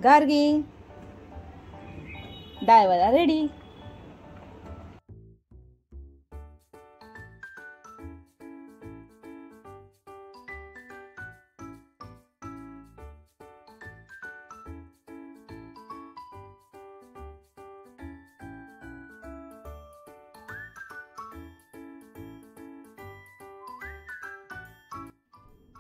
Gargi डाळवडा ready.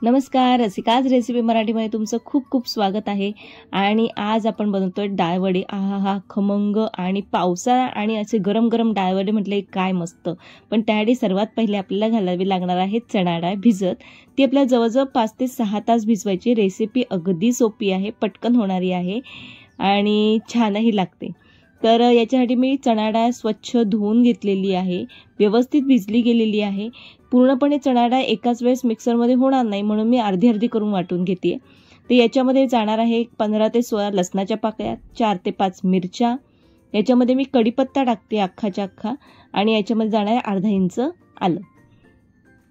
नमस्कार रसिकाज recipe मराठीमध्ये तुमचं खूप खूप स्वागत आहे। आणि आज आपण बनवतोय डाळवडे। आहा खमंग आणि पावसाळा आणि असे गरम गरम डाळवडे म्हटले काय मस्त। पण त्यासाठी सर्वात पहिले आपल्याला घालावी लागणार आहे चणा डाळ भिजत। ती आपल्याला जवळजवळ 5 ते 6 तास भिजवायची। रेसिपी अगदी सोपी आहे, पटकन होणारी आहे आणि छानही लागते। तर याच्यासाठी मी चणा डाळ स्वच्छ धुवून घेतलेली आहे, व्यवस्थित भिजली गेलेली आहे। पूर्णपणे चणा डाळ एकाच वेळेस मिक्सरमध्ये होणार नाही म्हणून मी अर्धी अर्धी करून वाटून घेते। तर याच्यामध्ये जाणार आहे 15 ते 16 लसणाच्या पाकळ्या, 4 ते 5 मिरच्या, याच्यामध्ये मी कढीपत्ता टाकते अख्खाच्या अख्खा आणि याच्यामध्ये जाणार आहे अर्धा इंच आलं।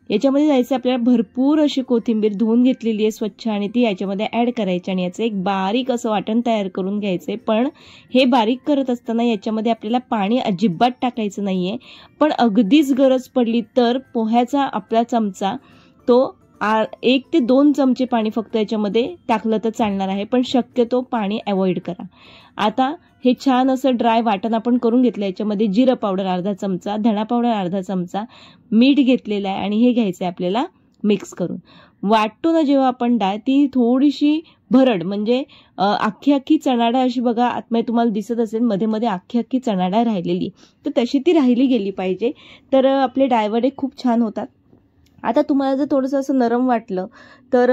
याच्यामध्ये जायचं आपल्याला भरपूर अशी कोथिंबीर धुवून घेतलेली आहे स्वच्छ आणि ती याच्यामध्ये ॲड करायची आणि याचं एक बारीक असं वाटण तयार करून घ्यायचंय। पण हे बारीक करत असताना याच्यामध्ये आपल्याला पाणी अजिबात टाकायचं नाहीये, पण अगदीच गरज पडली तर पोह्याचा आपला चमचा तो 1 ते 2 चमचे पाणी फक्त याच्यामध्ये टाकलं तर चालणार आहे, पण शक्यतो पाणी अवॉइड करा। आता हे छान असं ड्राय वाटण आपण करून घेतलं। याच्यामध्ये जिरं पावडर अर्धा चमचा, धणा पावडर अर्धा चमचा, मीठ घेतलेलं आहे आणि हे घ्यायचं आहे आपल्याला मिक्स करून। वाटतो ना जेव्हा आपण डाळ ती थोडीशी भरड म्हणजे अख्खी अख्खी चणा डाळ अशी बघा आतमध्ये तुम्हाला दिसत असेल मध्ये मध्ये अख्खी अख्खी चणा डाळ राहिलेली, तर तशी ती राहिली गेली पाहिजे, तर आपले डाळवडे खूप छान होतात। आता तुम्हाला जर थोडंसं असं नरम वाटलं तर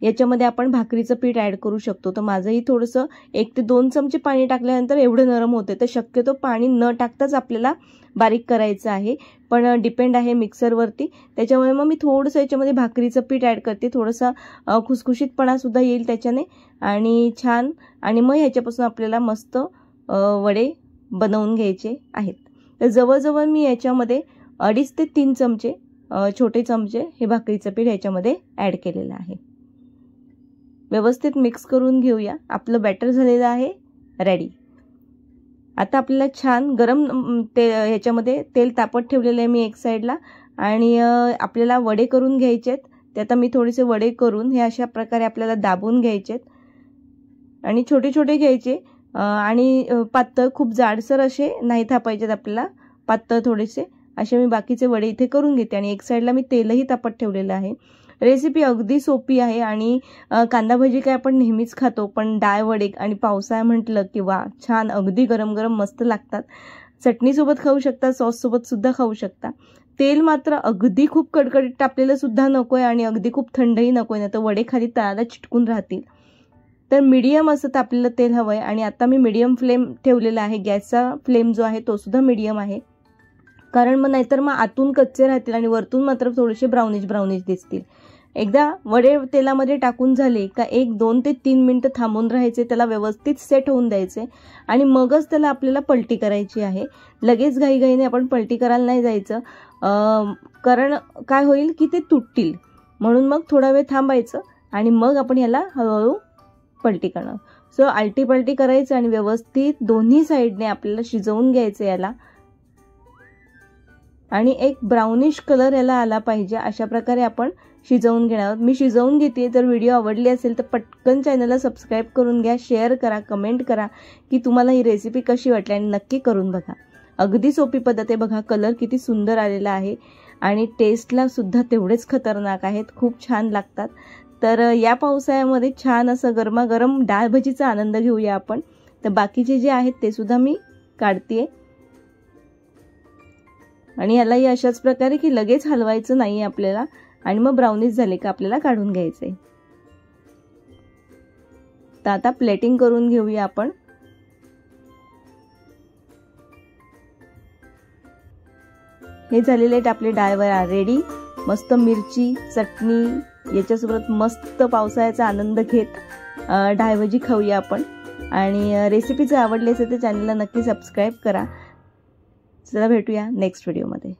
याच्यामध्ये आपण भाकरीचं पीठ ॲड करू शकतो। तर माझंही थोडंसं 1 ते 2 चमचे पाणी टाकल्यानंतर एवढं नरम होते, तर शक्यतो पाणी न टाकताच आपल्याला बारीक करायचं आहे, पण डिपेंड आहे मिक्सरवरती। त्याच्यामुळे मग मी थोडंसं याच्यामध्ये भाकरीचं पीठ ॲड करते, थोडंसं खुसखुशीतपणा सुद्धा येईल त्याच्याने आणि छान। आणि मग ह्याच्यापासून आपल्याला मस्त वडे बनवून घ्यायचे आहेत। तर जवळजवळ मी याच्यामध्ये 2.5 ते 3 चमचे छोटे चमचे हे भाकरीचं पीठ याच्यामध्ये ॲड केलेलं आहे। व्यवस्थित मिक्स करून घेऊया। आपलं बॅटर झालेलं आहे रेडी। आता आपल्याला छान गरम ह्याच्यामध्ये तेल तापत ठेवलेलं आहे मी एक साईडला आणि आपल्याला वडे करून घ्यायचेत। ते आता मी थोडेसे वडे करून हे अशा प्रकारे आपल्याला दाबून घ्यायचेत आणि छोटे छोटे घ्यायचे आणि पातळ खूप जाडसर असे नाही थापायचेत आपल्याला, पातळ थोडेसे असे मी बाकीचे वडे इथे करून घेते आणि एक साईडला मी तेलही तापत ठेवलेलं आहे। रेसिपी अगदी सोपी आहे आणि कांदा भजी काय आपण नेहमीच खातो, पण डाळ वडे आणि पावसाळा म्हटलं की वा छान, अगदी गरम गरम मस्त लागतात। चटणीसोबत खाऊ शकता, सॉससोबत सुद्धा खाऊ शकता। तेल मात्र अगदी खूप कडकडीत तापलेलं सुद्धा नकोय आणि अगदी खूप थंडही नकोय, ना तर वडे खाली तळाला चिटकून राहतील। तर मीडियम असं तापलेलं तेल हवंय आणि आता मी मीडियम फ्लेम ठेवलेला आहे। गॅसचा फ्लेम जो आहे तो सुद्धा मीडियम आहे, कारण मग नाहीतर मग आतून कच्चे राहतील आणि वरतून मात्र थोडेसे ब्राउनिश ब्राउनिश दिसतील। एकदा वडे तेलामध्ये टाकून झाले का 1, 2 ते 3 मिनिटं थांबून राहायचे, त्याला व्यवस्थित सेट होऊन द्यायचे आणि मगच त्याला आपल्याला पलटी करायची आहे। लगेच घाईघाईने आपण पलटी करायला नाही जायचं, कारण काय होईल की ते तुटतील, म्हणून मग थोडा वेळ थांबायचं आणि मग आपण याला हळूहळू पलटी करणार। सो आलटी पलटी करायचं आणि व्यवस्थित दोन्ही साईडने आपल्याला शिजवून घ्यायचं याला आणि एक ब्राउनिश कलर याला आला पाहिजे, अशा प्रकारे आपण शिजवून घेणार। मी शिजवून घेते। जर व्हिडिओ आवडली असेल तर पटकन चॅनलला सबस्क्राईब करून घ्या, शेअर करा, कमेंट करा की तुम्हाला ही रेसिपी कशी वाटली आणि नक्की करून बघा। अगदी सोपी पद्धत आहे बघा, कलर किती सुंदर आलेला आहे आणि टेस्टला सुद्धा तेवढेच खतरनाक आहेत, खूप छान लागतात। तर या पावसाळ्यामध्ये छान असं गरमागरम डाळ भजीचा आनंद घेऊया आपण। तर बाकीचे जे आहेत ते सुद्धा मी काढतेय आणि यालाही अशाच प्रकारे की लगेच हलवायचं नाही आपल्याला आणि मग ब्राउनिश झाले का आपल्याला काढून घ्यायचे। तर आता प्लेटिंग करून घेऊया आपण। हे झालेले आहेत आपले डाळवडे रेडी। मस्त मिरची चटणी याच्यासोबत मस्त पावसाळ्याचा आनंद घेत डाळभजी खाऊया आपण। आणि रेसिपी जर आवडली असेल तर चॅनलला नक्की सबस्क्राईब करा। चला भेटूया नेक्स्ट व्हिडिओमध्ये।